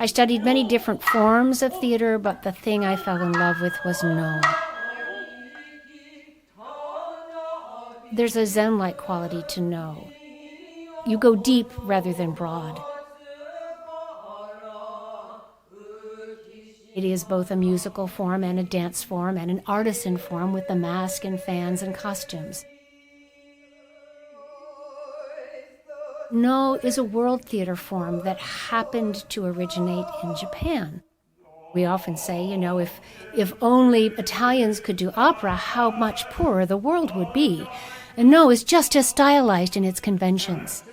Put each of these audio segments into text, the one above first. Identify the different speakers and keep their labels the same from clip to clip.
Speaker 1: I studied many different forms of theater, but the thing I fell in love with was Noh. There's a Zen-like quality to Noh. You go deep rather than broad. It is both a musical form and a dance form and an artisan form with the mask and fans and costumes. Noh is a world theater form that happened to originate in Japan. We often say, if only Italians could do opera, how much poorer the world would be. And Noh is just as stylized in its conventions.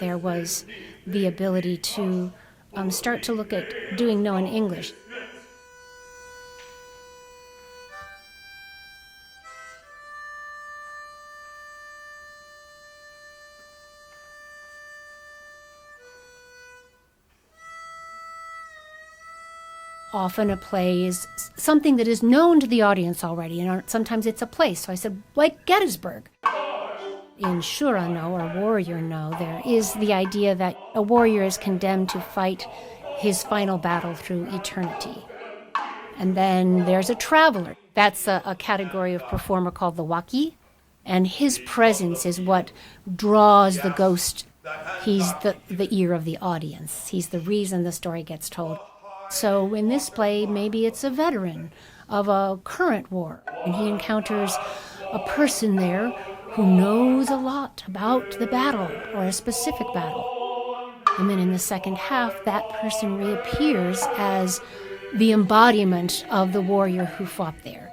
Speaker 1: There was the ability to start to look at doing Noh in English. Often a play is something that is known to the audience already, and sometimes it's a place. So I said, like Gettysburg. In Shura Noh, or Warrior Noh, there is the idea that a warrior is condemned to fight his final battle through eternity. And then there's a traveler. That's a category of performer called the waki, and his presence is what draws the ghost. He's the ear of the audience. He's the reason the story gets told. So in this play, maybe it's a veteran of a current war, and he encounters a person there who knows a lot about the battle or a specific battle. And then in the second half, that person reappears as the embodiment of the warrior who fought there.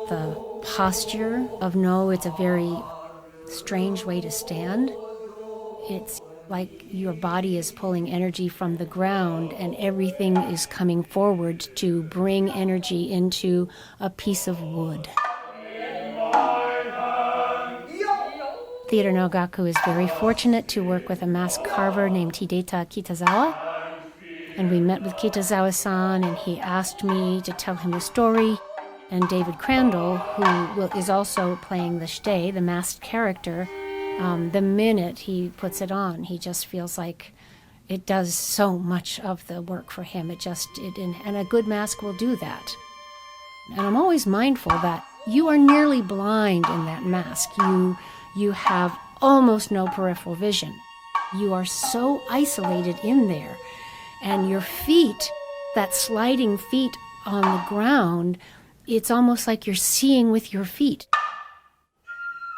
Speaker 1: The posture of Noh, it's a very strange way to stand. It's like your body is pulling energy from the ground and everything is coming forward to bring energy into a piece of wood. Theatre Nohgaku is very fortunate to work with a mask carver named Hideta Kitazawa. And we met with Kitazawa-san, and he asked me to tell him the story. And David Crandall, who is also playing the shite, the masked character, the minute he puts it on, he just feels like it does so much of the work for him. And a good mask will do that. And I'm always mindful that you are nearly blind in that mask. You have almost no peripheral vision. You are so isolated in there. And your feet, that sliding feet on the ground, it's almost like you're seeing with your feet.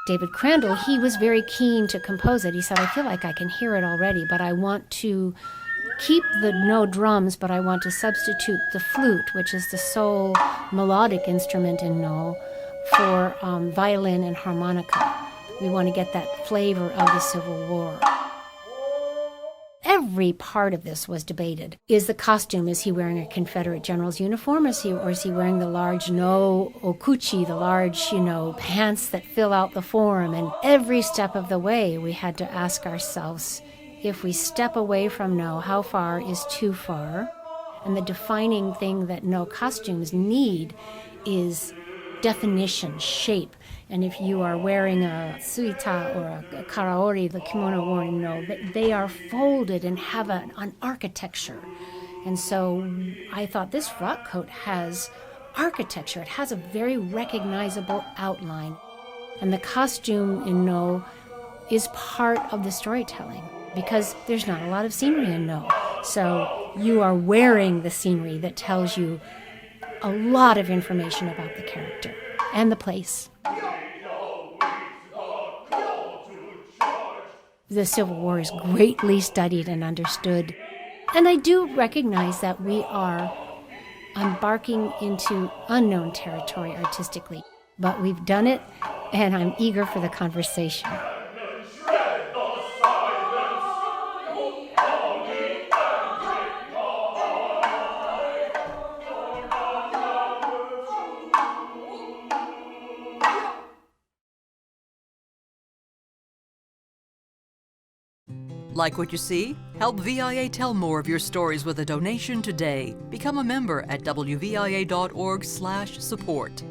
Speaker 1: David Crandall, he was very keen to compose it. He said, I feel like I can hear it already, but I want to keep the Noh drums, but I want to substitute the flute, which is the sole melodic instrument in Noh, for violin and harmonica. We want to get that flavor of the Civil War. Every part of this was debated. Is the costume, is he wearing a Confederate general's uniform, or is he wearing the large Noh okuchi, the large, pants that fill out the form? And every step of the way, we had to ask ourselves, if we step away from Noh, how far is too far? And the defining thing that Noh costumes need is definition, shape. And if you are wearing a suita or a karaori, the kimono worn in Noh, they are folded and have an architecture. And so I thought this frock coat has architecture. It has a very recognizable outline. And the costume in Noh is part of the storytelling because there's not a lot of scenery in Noh. So you are wearing the scenery that tells you a lot of information about the character and the place. The Civil War is greatly studied and understood. And I do recognize that we are embarking into unknown territory artistically. But we've done it, and I'm eager for the conversation.
Speaker 2: Like what you see? Help VIA tell more of your stories with a donation today. Become a member at wvia.org/support.